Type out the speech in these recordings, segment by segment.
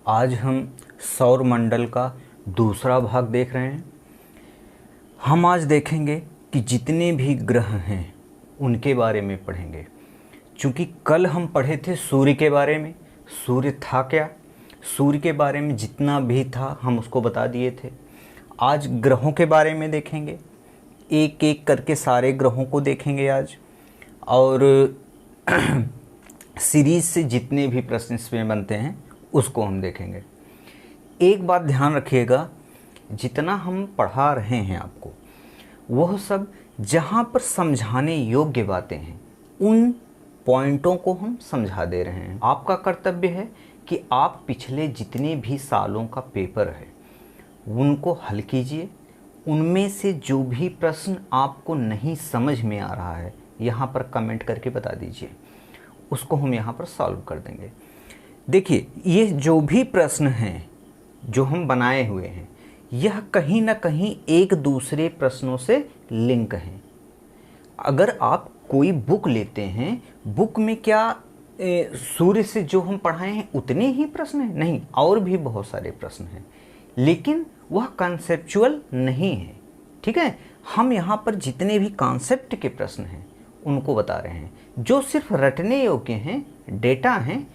आज हम सौर मंडल का दूसरा भाग देख रहे हैं। हम आज देखेंगे कि जितने भी ग्रह हैं उनके बारे में पढ़ेंगे। क्योंकि कल हम पढ़े थे सूर्य के बारे में, सूर्य था क्या, सूर्य के बारे में जितना भी था हम उसको बता दिए थे। आज ग्रहों के बारे में देखेंगे, एक एक करके सारे ग्रहों को देखेंगे आज। और सीरीज से जितने भी प्रश्न इसमें बनते हैं उसको हम देखेंगे। एक बात ध्यान रखिएगा, जितना हम पढ़ा रहे हैं आपको वह सब जहाँ पर समझाने योग्य बातें हैं उन पॉइंटों को हम समझा दे रहे हैं। आपका कर्तव्य है कि आप पिछले जितने भी सालों का पेपर है उनको हल कीजिए। उनमें से जो भी प्रश्न आपको नहीं समझ में आ रहा है यहाँ पर कमेंट करके बता दीजिए, उसको हम यहाँ पर सॉल्व कर देंगे। देखिए, ये जो भी प्रश्न हैं जो हम बनाए हुए हैं यह कहीं ना कहीं एक दूसरे प्रश्नों से लिंक हैं। अगर आप कोई बुक लेते हैं, बुक में क्या सूर्य से जो हम पढ़ाए हैं उतने ही प्रश्न हैं? नहीं, और भी बहुत सारे प्रश्न हैं, लेकिन वह कॉन्सेप्चुअल नहीं है। ठीक है, हम यहाँ पर जितने भी कॉन्सेप्ट के प्रश्न हैं उनको बता रहे हैं। जो सिर्फ रटने योग्य हैं, डेटा हैं,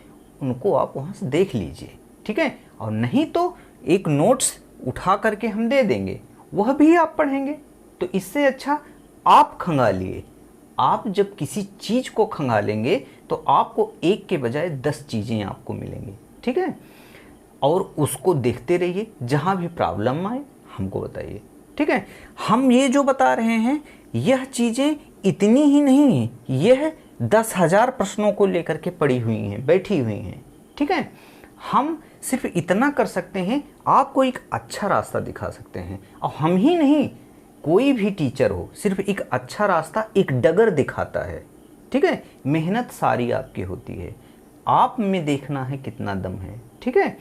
उनको आप वहाँ से देख लीजिए। ठीक है, और नहीं तो एक नोट्स उठा करके हम दे देंगे, वह भी आप पढ़ेंगे। तो इससे अच्छा आप खंगालिए। आप जब किसी चीज़ को खंगालेंगे तो आपको एक के बजाय 10 चीज़ें आपको मिलेंगी। ठीक है, और उसको देखते रहिए। जहाँ भी प्रॉब्लम आए हमको बताइए। ठीक है, हम ये जो बता रहे हैं यह चीज़ें इतनी ही नहीं हैं, यह 10,000 प्रश्नों को लेकर के पड़ी हुई हैं, बैठी हुई हैं। ठीक है, हम सिर्फ इतना कर सकते हैं, आपको एक अच्छा रास्ता दिखा सकते हैं। और हम ही नहीं, कोई भी टीचर हो सिर्फ एक अच्छा रास्ता, एक डगर दिखाता है। ठीक है, मेहनत सारी आपकी होती है, आप में देखना है कितना दम है। ठीक है,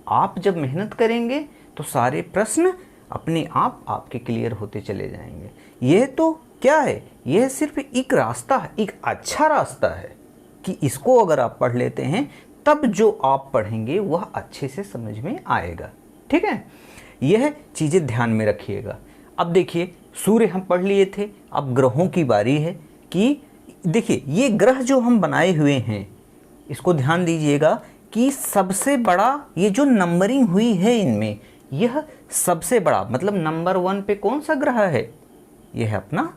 आप जब मेहनत करेंगे तो सारे प्रश्न अपने आप आपके क्लियर होते चले जाएंगे। यह तो क्या है, यह सिर्फ एक रास्ता है, एक अच्छा रास्ता है कि इसको अगर आप पढ़ लेते हैं तब जो आप पढ़ेंगे वह अच्छे से समझ में आएगा। ठीक है, यह चीज़ें ध्यान में रखिएगा। अब देखिए, सूर्य हम पढ़ लिए थे, अब ग्रहों की बारी है कि देखिए ये ग्रह जो हम बनाए हुए हैं इसको ध्यान दीजिएगा कि सबसे बड़ा ये जो नंबरिंग हुई है इनमें, यह सबसे बड़ा मतलब नंबर 1 पे कौन सा ग्रह है? यह अपना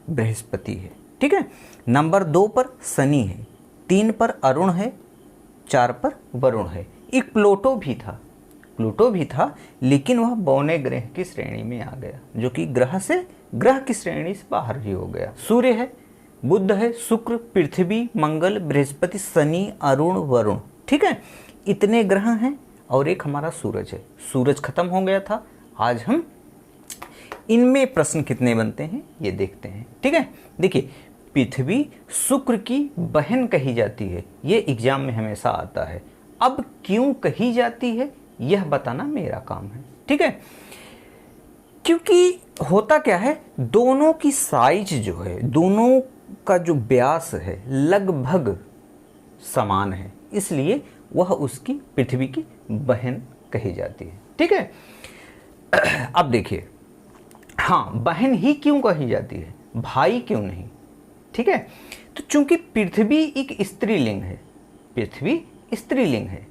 बृहस्पति है। ठीक है, नंबर 2 पर शनि है, 3 पर अरुण है, 4 पर वरुण है। एक प्लूटो भी था, लेकिन वह बौने ग्रह की श्रेणी में आ गया, जो कि ग्रह की श्रेणी से बाहर ही हो गया। सूर्य है, बुध है, शुक्र, पृथ्वी, मंगल, बृहस्पति, शनि, अरुण, वरुण। ठीक है, इतने ग्रह हैं और एक हमारा सूरज है। सूरज खत्म हो गया था। आज हम इनमें प्रश्न कितने बनते हैं ये देखते हैं। ठीक है, देखिए, पृथ्वी शुक्र की बहन कही जाती है, ये एग्जाम में हमेशा आता है। अब क्यों कही जाती है यह बताना मेरा काम है। ठीक है, क्योंकि होता क्या है, दोनों की साइज जो है, दोनों का जो व्यास है लगभग समान है, इसलिए वह उसकी पृथ्वी की बहन कही जाती है। ठीक है, अब देखिए, हाँ, बहन ही क्यों कही जाती है, भाई क्यों नहीं? ठीक है, तो चूंकि पृथ्वी एक स्त्रीलिंग है, पृथ्वी स्त्रीलिंग है।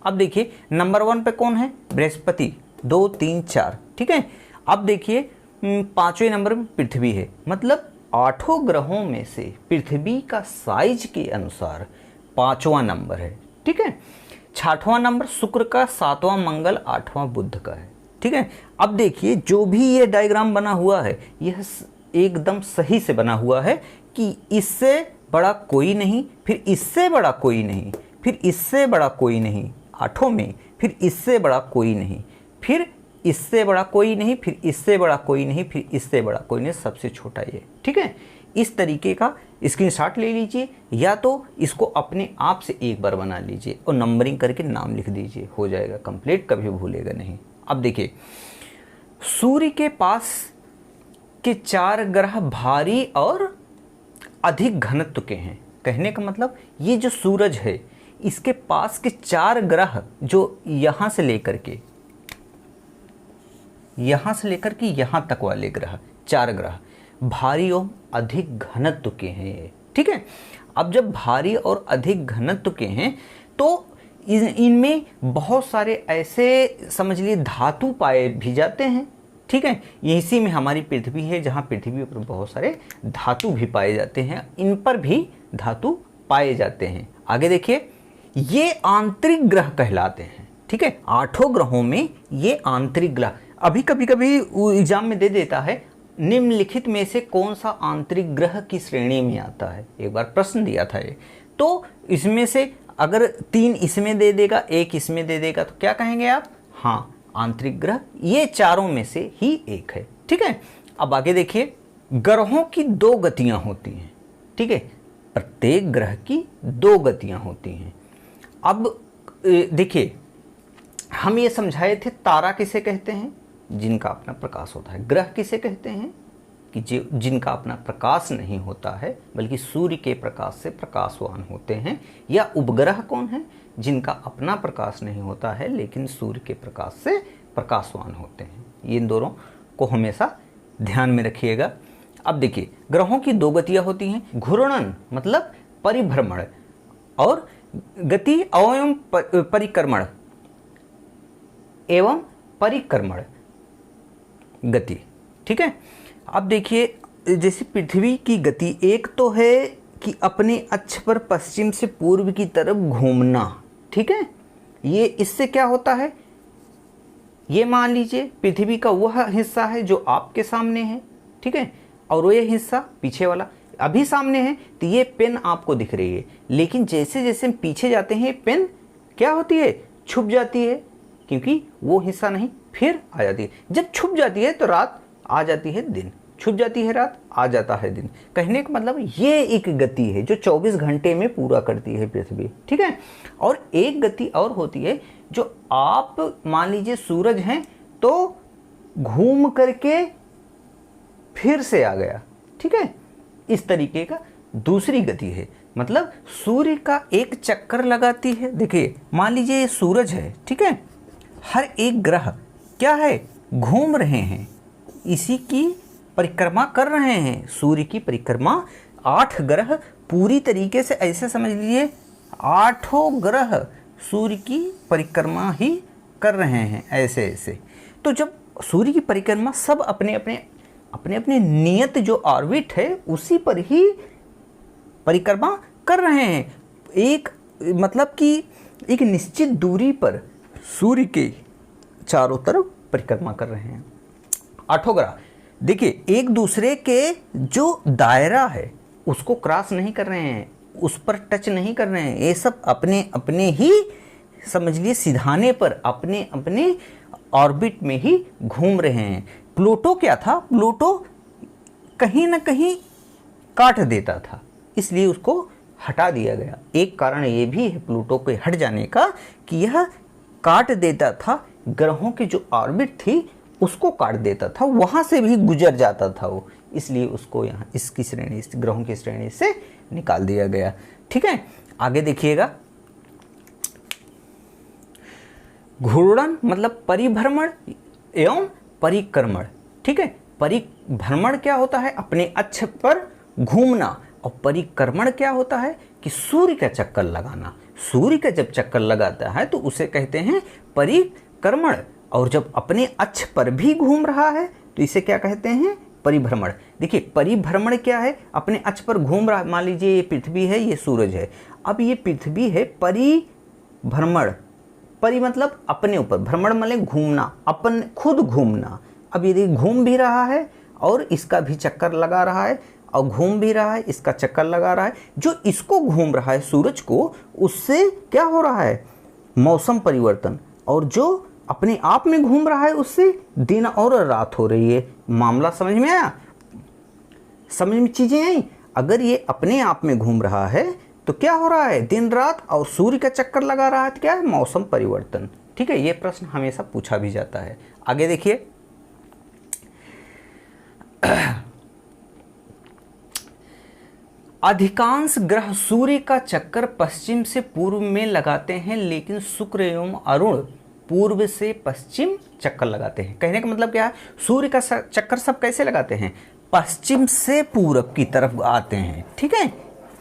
अब देखिए, नंबर 1 पे कौन है? बृहस्पति, 2, 3, 4। ठीक है, अब देखिए 5वें नंबर पे पृथ्वी है, मतलब 8 ग्रहों में से पृथ्वी का साइज के अनुसार 5वां नंबर है। ठीक है, 6वां नंबर शुक्र का, 7वां मंगल, 8वां बुध का है। ठीक है, अब देखिए जो भी ये डायग्राम बना हुआ है यह एकदम सही से बना हुआ है कि इससे बड़ा कोई नहीं, फिर इससे बड़ा कोई नहीं, फिर इससे बड़ा कोई नहीं, 8 में, फिर इससे बड़ा कोई नहीं, फिर इससे बड़ा कोई नहीं, फिर इससे बड़ा कोई नहीं, फिर इससे बड़ा कोई नहीं, सबसे छोटा ये। ठीक है, इस तरीके का स्क्रीनशॉट ले लीजिए, या तो इसको अपने आप से एक बार बना लीजिए और नंबरिंग करके नाम लिख दीजिए, हो जाएगा कंप्लीट, कभी भूलेगा नहीं। अब देखिए, सूर्य के पास के 4 ग्रह भारी और अधिक घनत्व के हैं। कहने का मतलब ये जो सूरज है इसके पास के 4 ग्रह जो यहाँ से लेकर के यहाँ तक वाले ग्रह, 4 ग्रह भारी और अधिक घनत्व के हैं ये, ठीक है। अब जब भारी और अधिक घनत्व के हैं तो इनमें बहुत सारे ऐसे समझ लिए धातु पाए भी जाते हैं, ठीक है। इसी में हमारी पृथ्वी है, जहाँ पृथ्वी पर बहुत सारे धातु भी पाए जाते हैं, इन पर भी धातु पाए जाते हैं। आगे देखिए, ये आंतरिक ग्रह कहलाते हैं, ठीक है। 8 ग्रहों में ये आंतरिक ग्रह, अभी कभी कभी एग्जाम में दे देता है निम्नलिखित में से कौन सा आंतरिक ग्रह की श्रेणी में आता है, एक बार प्रश्न दिया था ये। तो इसमें से अगर 3 इसमें दे देगा, 1 इसमें दे देगा, तो क्या कहेंगे आप? हाँ, आंतरिक ग्रह ये चारों में से ही एक है, ठीक है। अब आगे देखिए, ग्रहों की 2 गतियां होती हैं, ठीक है। प्रत्येक ग्रह की 2 गतियां होती हैं। अब देखिए, हम ये समझाए थे तारा किसे कहते हैं? जिनका अपना प्रकाश होता है। ग्रह किसे कहते हैं? कि जिनका अपना प्रकाश नहीं होता है, बल्कि सूर्य के प्रकाश से प्रकाशवान होते हैं। या उपग्रह कौन है? जिनका अपना प्रकाश नहीं होता है, लेकिन सूर्य के प्रकाश से प्रकाशवान होते हैं। ये इन दोनों को हमेशा ध्यान में रखिएगा। अब देखिए, ग्रहों की 2 गतियां होती हैं। घूर्णन मतलब परिभ्रमण, और गति एवं परिक्रमण एवं परिक्रमण गति, ठीक है। अब देखिए, जैसे पृथ्वी की गति एक तो है कि अपने अक्ष पर पश्चिम से पूर्व की तरफ घूमना, ठीक है। ये इससे क्या होता है, ये मान लीजिए पृथ्वी का वह हिस्सा है जो आपके सामने है, ठीक है, और वो ये हिस्सा पीछे वाला अभी सामने है। तो ये पेन आपको दिख रही है, लेकिन जैसे जैसे हम पीछे जाते हैं पेन क्या होती है? छुप जाती है, क्योंकि वो हिस्सा नहीं, फिर आ जाती है। जब छुप जाती है तो रात आ जाती है दिन, छुप जाती है रात, आ जाता है दिन। कहने का मतलब ये एक गति है जो 24 घंटे में पूरा करती है पृथ्वी, ठीक है। और एक गति और होती है जो आप मान लीजिए सूरज हैं तो घूम करके फिर से आ गया, ठीक है। इस तरीके का दूसरी गति है। मतलब सूर्य का एक चक्कर लगाती है। देखिए, मान लीजिए ये सूरज है, ठीक है। हर एक ग्रह क्या है? घूम रहे हैं, इसी की परिक्रमा कर रहे हैं। सूर्य की परिक्रमा 8 ग्रह पूरी तरीके से, ऐसे समझ लीजिए 8 ग्रह सूर्य की परिक्रमा ही कर रहे हैं, ऐसे ऐसे। तो जब सूर्य की परिक्रमा सब अपने अपने नियत जो ऑर्बिट है उसी पर ही परिक्रमा कर रहे हैं। एक मतलब कि एक निश्चित दूरी पर सूर्य के चारों तरफ परिक्रमा कर रहे हैं 8 ग्रह। देखिए, एक दूसरे के जो दायरा है उसको क्रॉस नहीं कर रहे हैं, उस पर टच नहीं कर रहे हैं। ये सब अपने अपने ही समझ लिए सिधाने पर अपने अपने ऑर्बिट में ही घूम रहे हैं। प्लूटो क्या था? प्लूटो कहीं ना कहीं काट देता था, इसलिए उसको हटा दिया गया। एक कारण ये भी है प्लूटो के हट जाने का कि यह काट देता था, ग्रहों की जो ऑर्बिट थी उसको काट देता था, वहाँ से भी गुजर जाता था वो, इसलिए उसको यहाँ इसकी श्रेणी, इस ग्रहों की श्रेणी से निकाल दिया गया, ठीक है। आगे देखिएगा, घूर्णन मतलब परिभ्रमण एवं परिक्रमण, ठीक है। परिभ्रमण क्या होता है? अपने अक्ष पर घूमना, और परिक्रमण क्या होता है? कि सूर्य का चक्कर लगाना। सूर्य का जब चक्कर लगाता है तो उसे कहते हैं परिक्रमण, और जब अपने अक्ष पर भी घूम रहा है तो इसे क्या कहते हैं? परिभ्रमण। देखिए, परिभ्रमण क्या है? अपने अक्ष पर घूम रहा है। मान लीजिए ये पृथ्वी है, ये सूरज है। अब ये पृथ्वी है, परिभ्रमण, परि मतलब अपने ऊपर, भ्रमण मतलब घूमना, अपन खुद घूमना। अब यदि घूम भी रहा है और इसका भी चक्कर लगा रहा है, और घूम भी रहा है, इसका चक्कर लगा रहा है, जो इसको घूम रहा है सूरज को, उससे क्या हो रहा है? मौसम परिवर्तन। और जो अपने आप में घूम रहा है उससे दिन और रात हो रही है। मामला समझ में आया? समझ में चीजें आई? अगर ये अपने आप में घूम रहा है तो क्या हो रहा है? दिन रात, और सूर्य का चक्कर लगा रहा है तो क्या है? मौसम परिवर्तन, ठीक है। ये प्रश्न हमेशा पूछा भी जाता है। आगे देखिए, अधिकांश ग्रह सूर्य का चक्कर पश्चिम से पूर्व में लगाते हैं, लेकिन शुक्र एवं अरुण पूर्व से पश्चिम चक्कर लगाते हैं। कहने का मतलब क्या है, सूर्य का चक्कर सब कैसे लगाते हैं, पश्चिम से पूरब की तरफ आते हैं, ठीक है,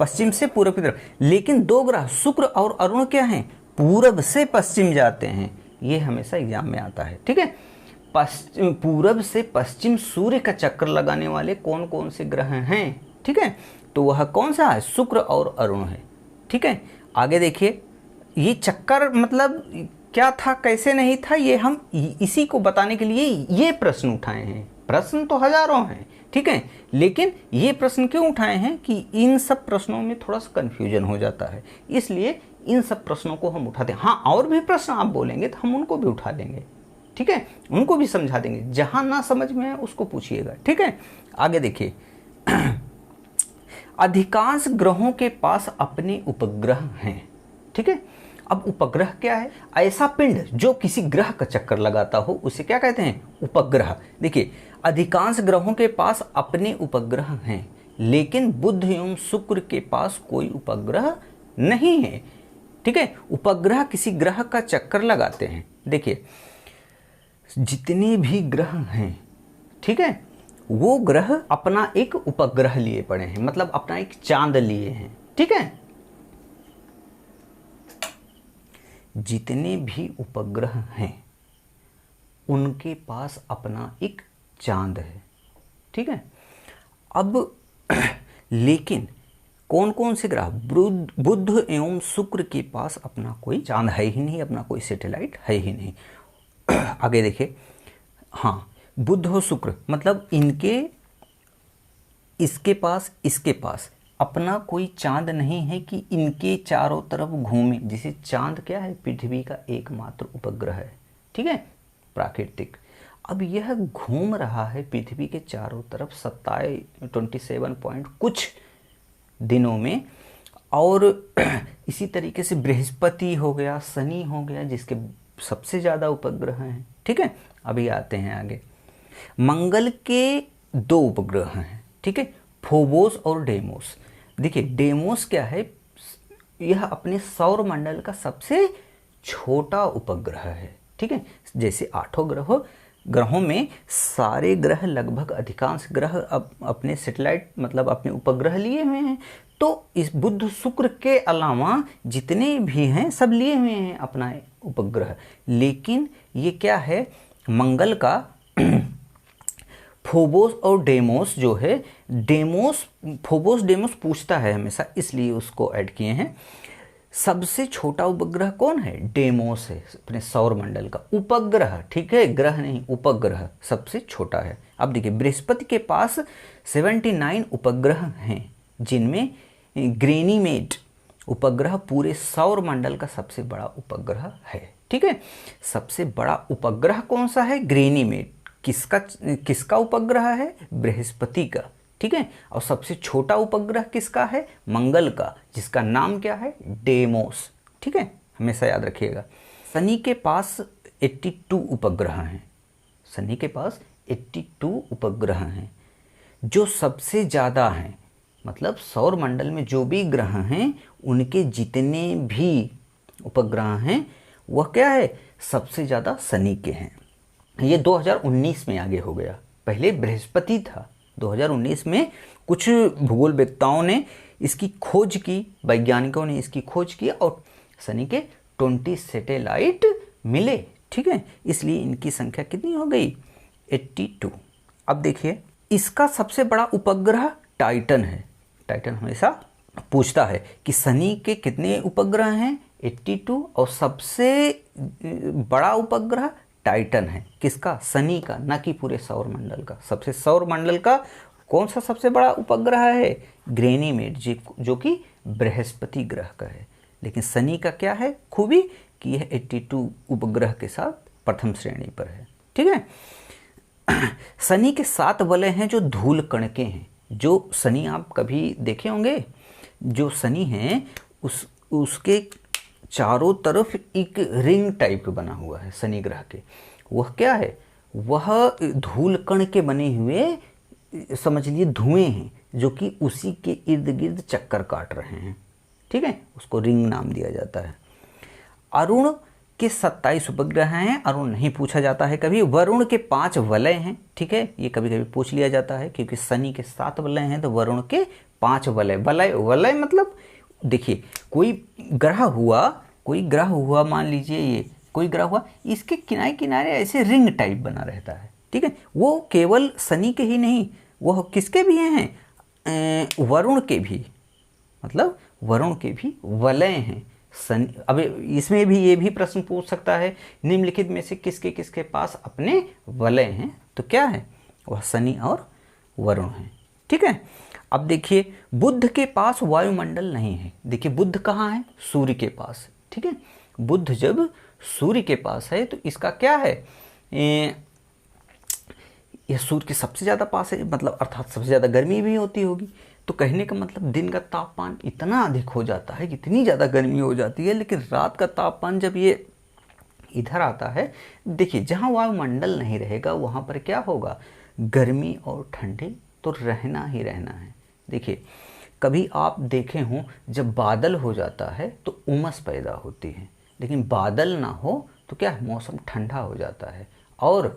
पश्चिम से पूरब की तरफ। लेकिन दो ग्रह शुक्र और अरुण क्या हैं, पूरब से पश्चिम जाते हैं। ये हमेशा एग्जाम में आता है, ठीक है। पूरब से पश्चिम सूर्य का चक्कर लगाने वाले कौन कौन से ग्रह हैं, ठीक है, तो वह कौन सा है, शुक्र और अरुण है, ठीक है। आगे देखिए, ये चक्कर मतलब क्या था, कैसे नहीं था, ये हम इसी को बताने के लिए ये प्रश्न उठाए हैं। प्रश्न तो हजारों हैं, ठीक है, लेकिन ये प्रश्न क्यों उठाए हैं कि इन सब प्रश्नों में थोड़ा सा कन्फ्यूजन हो जाता है, इसलिए इन सब प्रश्नों को हम उठाते हैं। हाँ, और भी प्रश्न आप बोलेंगे तो हम उनको भी उठा लेंगे, ठीक है, उनको भी समझा देंगे। जहां ना समझ में है उसको पूछिएगा, ठीक है। आगे देखिए, अधिकांश ग्रहों के पास अपने उपग्रह हैं, ठीक है। अब उपग्रह क्या है, ऐसा पिंड जो किसी ग्रह का चक्कर लगाता हो उसे क्या कहते हैं, उपग्रह। देखिए, अधिकांश ग्रहों के पास अपने उपग्रह हैं, लेकिन बुध एवं शुक्र के पास कोई उपग्रह नहीं है, ठीक है। उपग्रह किसी ग्रह का चक्कर लगाते हैं। देखिए, जितने भी ग्रह हैं, ठीक है, वो ग्रह अपना एक उपग्रह लिए पड़े हैं, मतलब अपना एक चांद लिए हैं, ठीक है। जितने भी उपग्रह हैं उनके पास अपना एक चांद है, ठीक है। अब लेकिन कौन कौन से ग्रह, बुध एवं शुक्र के पास अपना कोई चांद है ही नहीं, अपना कोई सैटेलाइट है ही नहीं। आगे देखिए, हाँ, बुध और शुक्र मतलब इनके, इसके पास अपना कोई चांद नहीं है कि इनके चारों तरफ घूमे। जैसे चांद क्या है, पृथ्वी का एकमात्र उपग्रह है, ठीक है, प्राकृतिक। अब यह घूम रहा है पृथ्वी के चारों तरफ 27 पॉइंट कुछ दिनों में। और इसी तरीके से बृहस्पति हो गया, शनि हो गया, जिसके सबसे ज़्यादा उपग्रह हैं, ठीक है। अभी आते हैं आगे, मंगल के 2 उपग्रह हैं, ठीक है, फोबोस और डेमोस। देखिए, डेमोस क्या है, यह अपने सौर मंडल का सबसे छोटा उपग्रह है, ठीक है। जैसे 8 ग्रहों में सारे ग्रह लगभग अधिकांश ग्रह अब अपने सैटेलाइट मतलब अपने उपग्रह लिए हुए हैं, तो इस बुध शुक्र के अलावा जितने भी हैं सब लिए हुए हैं अपना उपग्रह। लेकिन ये क्या है, मंगल का फोबोस और डेमोस जो है, फोबोस डेमोस पूछता है हमेशा, इसलिए उसको ऐड किए हैं। सबसे छोटा उपग्रह कौन है, डेमोस है, अपने सौर मंडल का उपग्रह, ठीक है, ग्रह नहीं, उपग्रह सबसे छोटा है। अब देखिए, बृहस्पति के पास 79 उपग्रह हैं, जिनमें ग्रेनीमेड उपग्रह पूरे सौर मंडल का सबसे बड़ा उपग्रह है, ठीक है। सबसे बड़ा उपग्रह कौन सा है, ग्रेनीमेड। किसका उपग्रह है, बृहस्पति का, ठीक है। और सबसे छोटा उपग्रह किसका है, मंगल का, जिसका नाम क्या है, डेमोस, ठीक है, हमेशा याद रखिएगा। शनि के पास 82 उपग्रह हैं, शनि के पास 82 उपग्रह हैं। जो सबसे ज़्यादा हैं, मतलब सौर मंडल में जो भी ग्रह हैं उनके जितने भी उपग्रह हैं वह क्या है, सबसे ज़्यादा शनि के हैं। ये 2019 में आगे हो गया, पहले बृहस्पति था। 2019 में कुछ भूगोलवेत्ताओं ने इसकी खोज की, वैज्ञानिकों ने इसकी खोज की और शनि के 20 सैटेलाइट मिले, ठीक है। इसलिए इनकी संख्या कितनी हो गई, 82। अब देखिए, इसका सबसे बड़ा उपग्रह टाइटन है। टाइटन हमेशा पूछता है कि शनि के कितने उपग्रह हैं, 82, और सबसे बड़ा उपग्रह टाइटन है। किसका, शनि का, ना कि पूरे सौर मंडल का। सौर मंडल का कौन सा सबसे बड़ा उपग्रह है, ग्रेनीमेड, जो कि बृहस्पति ग्रह का है। लेकिन शनि का क्या है खूबी कि यह 82 उपग्रह के साथ प्रथम श्रेणी पर है, ठीक है। शनि के 7 वलय हैं जो धूल कणकें हैं। जो शनि आप कभी देखे होंगे, जो शनि है उसके चारों तरफ एक रिंग टाइप बना हुआ है शनि ग्रह के। वह क्या है, वह धूल कण के बने हुए समझ लिए धुएं हैं, जो कि उसी के इर्द गिर्द चक्कर काट रहे हैं, ठीक है, उसको रिंग नाम दिया जाता है। अरुण के 27 उपग्रह हैं, अरुण नहीं पूछा जाता है कभी। वरुण के 5 वलय हैं, ठीक है, ये कभी कभी पूछ लिया जाता है क्योंकि शनि के 7 वलय हैं, तो वरुण के 5 वलय। वलय वलय मतलब देखिए कोई ग्रह हुआ, मान लीजिए ये कोई ग्रह हुआ, इसके किनारे किनारे ऐसे रिंग टाइप बना रहता है, ठीक है। वो केवल शनि के ही नहीं, वह किसके भी हैं, वरुण के भी, मतलब वरुण के भी वलय हैं। शनि, अब इसमें भी ये भी प्रश्न पूछ सकता है निम्नलिखित में से किसके किसके पास अपने वलय हैं, तो क्या है, वह शनि और वरुण हैं, ठीक है। अब देखिए बुध के पास वायुमंडल नहीं है। देखिए बुध कहाँ है, सूर्य के पास, ठीक है। बुध जब सूर्य के पास है तो इसका क्या है, यह सूर्य के सबसे ज़्यादा पास है, मतलब अर्थात सबसे ज़्यादा गर्मी भी होती होगी। तो कहने का मतलब दिन का तापमान इतना अधिक हो जाता है, इतनी ज़्यादा गर्मी हो जाती है, लेकिन रात का तापमान जब ये इधर आता है, देखिए जहाँ वायुमंडल नहीं रहेगा वहाँ पर क्या होगा, गर्मी और ठंडी तो रहना ही रहना है। देखिए कभी आप देखे हों जब बादल हो जाता है तो उमस पैदा होती है, लेकिन बादल ना हो तो क्या मौसम ठंडा हो जाता है और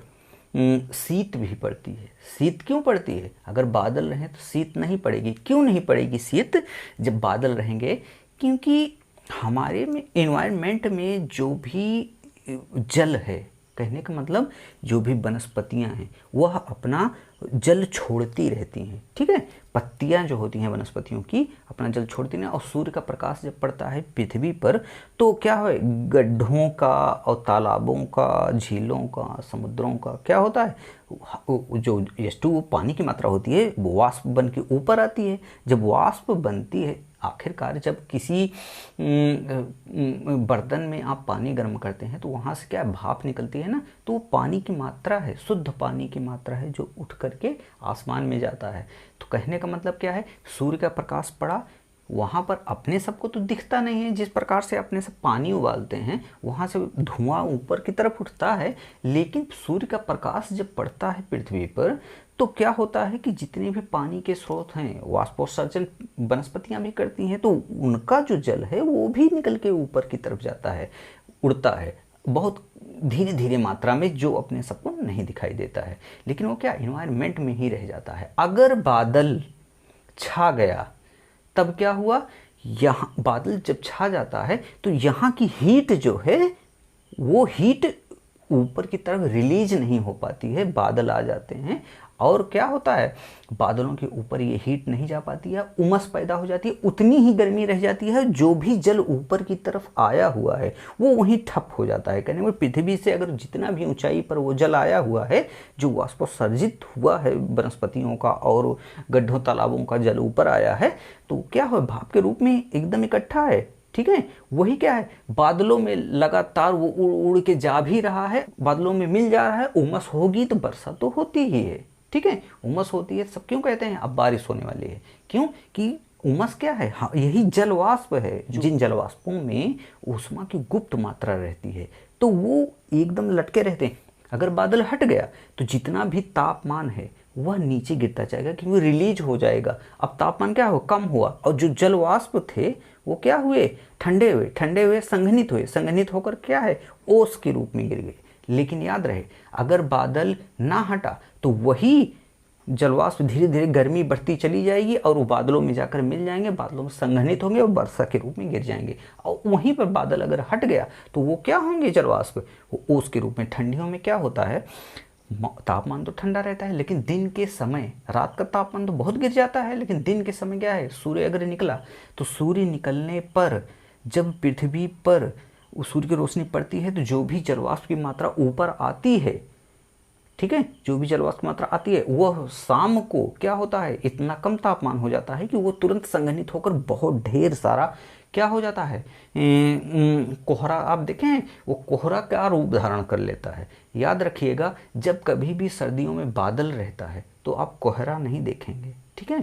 शीत भी पड़ती है। शीत क्यों पड़ती है, अगर बादल रहें तो शीत नहीं पड़ेगी। क्यों नहीं पड़ेगी शीत जब बादल रहेंगे, क्योंकि हमारे में एनवायरनमेंट में जो भी जल है, कहने का मतलब जो भी वनस्पतियां हैं वह अपना जल छोड़ती रहती हैं, ठीक है। पत्तियां जो होती हैं वनस्पतियों की अपना जल छोड़ती हैं, और सूर्य का प्रकाश जब पड़ता है पृथ्वी पर तो क्या है, गड्ढों का और तालाबों का, झीलों का, समुद्रों का क्या होता है, जो H2 पानी की मात्रा होती है वो वाष्प बन के ऊपर आती है। जब वाष्प बनती है, आखिरकार जब किसी बर्तन में आप पानी गर्म करते हैं तो वहाँ से क्या भाप निकलती है ना, तो वो पानी की मात्रा है, शुद्ध पानी की मात्रा है जो उठ करके आसमान में जाता है। तो कहने का मतलब क्या है, सूर्य का प्रकाश पड़ा, वहाँ पर अपने सबको तो दिखता नहीं है, जिस प्रकार से अपने सब पानी उबालते हैं वहाँ से धुआं ऊपर की तरफ उठता है, लेकिन सूर्य का प्रकाश जब पड़ता है पृथ्वी पर तो क्या होता है कि जितने भी पानी के स्रोत हैं, वाष्पोत्सर्जन वनस्पतियां भी करती हैं, तो उनका जो जल है वो भी निकल के ऊपर की तरफ जाता है, उड़ता है, बहुत धीरे धीरे मात्रा में, जो अपने सबको नहीं दिखाई देता है, लेकिन वो क्या एनवायरनमेंट में ही रह जाता है। अगर बादल छा गया तब क्या हुआ, यहाँ बादल जब छा जाता है तो यहाँ की हीट जो है वो हीट ऊपर की तरफ रिलीज नहीं हो पाती है, बादल आ जाते हैं और क्या होता है, बादलों के ऊपर ये हीट नहीं जा पाती है, उमस पैदा हो जाती है, उतनी ही गर्मी रह जाती है, जो भी जल ऊपर की तरफ आया हुआ है वो वहीं ठप हो जाता है। कहने में पृथ्वी से अगर जितना भी ऊंचाई पर वो जल आया हुआ है, जो वाष्पोत्सर्जित हुआ है वनस्पतियों का और गड्ढों तालाबों का जल ऊपर आया है, तो क्या हो, भाप के रूप में एकदम इकट्ठा है, ठीक है। वही क्या है, बादलों में लगातार वो उड़ उड़ के जा भी रहा है, बादलों में मिल जा रहा है, उमस होगी तो वर्षा तो होती ही है, ठीक है, उमस होती है। सब क्यों कहते हैं अब बारिश होने वाली है, क्यों कि उमस क्या है, हाँ यही जल वाष्प है, जिन जल वाष्पों में ऊष्मा की गुप्त मात्रा रहती है तो वो एकदम लटके रहते हैं। अगर बादल हट गया तो जितना भी तापमान है वह नीचे गिरता जाएगा, क्योंकि रिलीज हो जाएगा। अब तापमान क्या हुआ, कम हुआ, और जो जल वाष्प थे वो क्या हुए, ठंडे हुए, संघनित होकर क्या है, ओस के रूप में गिर गए। लेकिन याद रहे, अगर बादल ना हटा तो वही जलवाष्प धीरे धीरे गर्मी बढ़ती चली जाएगी और वो बादलों में जाकर मिल जाएंगे, बादलों में संघनित होंगे और वर्षा के रूप में गिर जाएंगे। और वहीं पर बादल अगर हट गया तो वो क्या होंगे, जलवाष्प, वो ओस के रूप में। ठंडियों में क्या होता है, तापमान तो ठंडा रहता है, लेकिन दिन के समय रात का तापमान तो बहुत गिर जाता है, लेकिन दिन के समय क्या है, सूर्य अगर निकला तो सूर्य निकलने पर जब पृथ्वी पर सूर्य की रोशनी पड़ती है तो जो भी जलवाष्प की मात्रा ऊपर आती है, ठीक है, जो भी जलवाष्प की मात्रा आती है वह शाम को क्या होता है, इतना कम तापमान हो जाता है कि वो तुरंत संघनित होकर बहुत ढेर सारा क्या हो जाता है, कोहरा। आप देखें वो कोहरा क्या रूप धारण कर लेता है। याद रखिएगा, जब कभी भी सर्दियों में बादल रहता है तो आप कोहरा नहीं देखेंगे, ठीक है।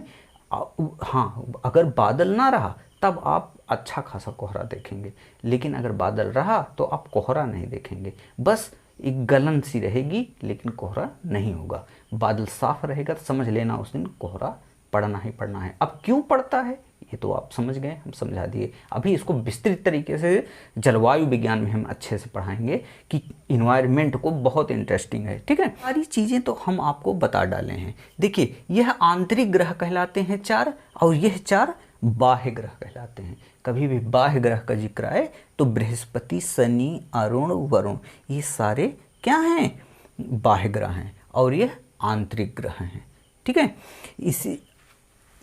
हाँ, अगर बादल ना रहा तब आप अच्छा खासा कोहरा देखेंगे, लेकिन अगर बादल रहा तो आप कोहरा नहीं देखेंगे, बस एक गलन सी रहेगी, लेकिन कोहरा नहीं होगा। बादल साफ रहेगा तो समझ लेना उस दिन कोहरा पढ़ना ही पढ़ना है। अब क्यों पढ़ता है ये तो आप समझ गए, हम समझा दिए। अभी इसको विस्तृत तरीके से जलवायु विज्ञान में हम अच्छे से पढ़ाएंगे कि इन्वायरमेंट को बहुत इंटरेस्टिंग है, ठीक है। सारी चीज़ें तो हम आपको बता डाले हैं। देखिए यह आंतरिक ग्रह कहलाते हैं 4 और यह 4 बाह्य ग्रह कहलाते हैं। कभी भी बाह्य ग्रह का जिक्र आए तो बृहस्पति, शनि, अरुण, वरुण, ये सारे क्या हैं, बाह्य ग्रह हैं और यह आंतरिक ग्रह हैं, ठीक है। इसी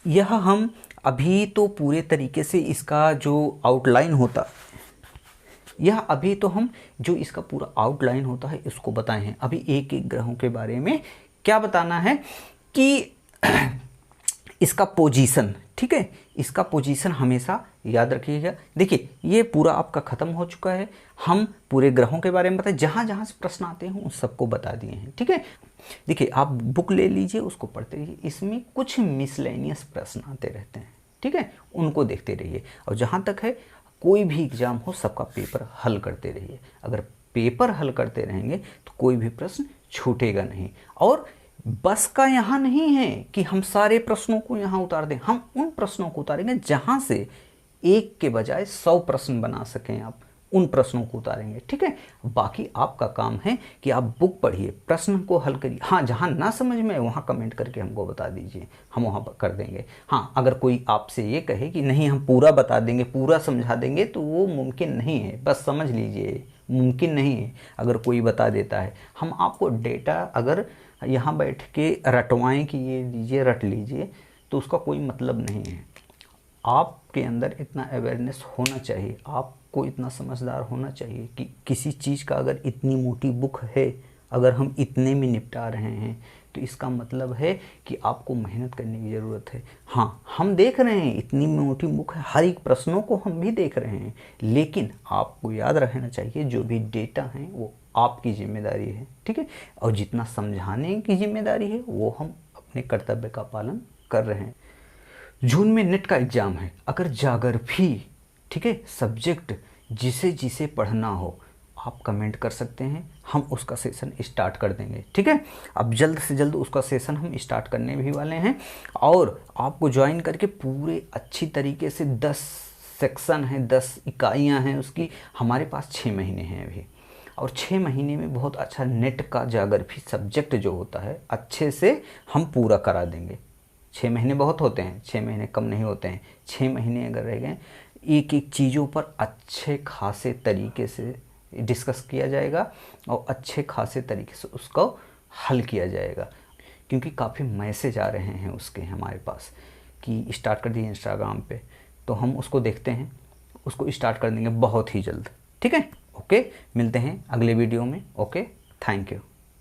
यह हम अभी तो पूरे तरीके से इसका जो आउटलाइन होता, यह अभी तो हम जो इसका पूरा आउटलाइन होता है इसको बताए हैं। अभी एक एक ग्रहों के बारे में क्या बताना है कि इसका पोजीशन, ठीक है, इसका पोजीशन हमेशा याद रखिएगा। देखिए ये पूरा आपका ख़त्म हो चुका है। हम पूरे ग्रहों के बारे में बताए, जहाँ जहाँ से प्रश्न आते हैं उन सबको बता दिए हैं, ठीक है। देखिए आप बुक ले लीजिए, उसको पढ़ते रहिए, इसमें कुछ मिसलेनियस प्रश्न आते रहते हैं, ठीक है, उनको देखते रहिए। और जहाँ तक है कोई भी एग्ज़ाम हो सबका पेपर हल करते रहिए। अगर पेपर हल करते रहेंगे तो कोई भी प्रश्न छूटेगा नहीं। और बस का यहाँ नहीं है कि हम सारे प्रश्नों को यहाँ उतार दें, हम उन प्रश्नों को उतारेंगे जहाँ से एक के बजाय 100 प्रश्न बना सकें, आप उन प्रश्नों को उतारेंगे, ठीक है। बाकी आपका काम है कि आप बुक पढ़िए, प्रश्न को हल करिए। हाँ, जहाँ ना समझ में वहाँ कमेंट करके हमको बता दीजिए, हम वहाँ कर देंगे। हाँ, अगर कोई आपसे ये कहे कि नहीं हम पूरा बता देंगे, पूरा समझा देंगे, तो वो मुमकिन नहीं है, बस समझ लीजिए, मुमकिन नहीं है। अगर कोई बता देता है, हम आपको डेटा अगर यहाँ बैठ के रटवाएँ कि ये लीजिए रट लीजिए, तो उसका कोई मतलब नहीं है। आपके अंदर इतना अवेयरनेस होना चाहिए, आपको इतना समझदार होना चाहिए कि किसी चीज़ का अगर इतनी मोटी बुक है, अगर हम इतने में निपटा रहे हैं तो इसका मतलब है कि आपको मेहनत करने की ज़रूरत है। हाँ, हम देख रहे हैं इतनी मोटी बुक है, हर एक प्रश्नों को हम भी देख रहे हैं, लेकिन आपको याद रखना चाहिए जो भी डेटा है वो आपकी जिम्मेदारी है, ठीक है। और जितना समझाने की जिम्मेदारी है वो हम अपने कर्तव्य का पालन कर रहे हैं। जून में नेट का एग्ज़ाम है, अगर ज्योग्राफी, ठीक है, सब्जेक्ट जिसे जिसे पढ़ना हो आप कमेंट कर सकते हैं, हम उसका सेशन स्टार्ट कर देंगे, ठीक है। अब जल्द से जल्द उसका सेशन हम स्टार्ट करने भी वाले हैं और आपको ज्वाइन करके पूरे अच्छी तरीके से 10 सेक्शन हैं, 10 इकाइयाँ हैं उसकी, हमारे पास 6 महीने हैं अभी, और 6 महीने में बहुत अच्छा नेट का ज्योग्राफी सब्जेक्ट जो होता है अच्छे से हम पूरा करा देंगे। 6 महीने बहुत होते हैं, 6 महीने कम नहीं होते हैं। 6 महीने अगर रह गए, एक एक चीज़ों पर अच्छे खासे तरीके से डिस्कस किया जाएगा और अच्छे खासे तरीके से उसको हल किया जाएगा, क्योंकि काफ़ी मैसेज आ रहे हैं उसके हमारे पास कि स्टार्ट कर दिए इंस्टाग्राम पे, तो हम उसको देखते हैं, उसको स्टार्ट कर देंगे बहुत ही जल्द, ठीक है। ओके, मिलते हैं अगले वीडियो में। Okay, thank you.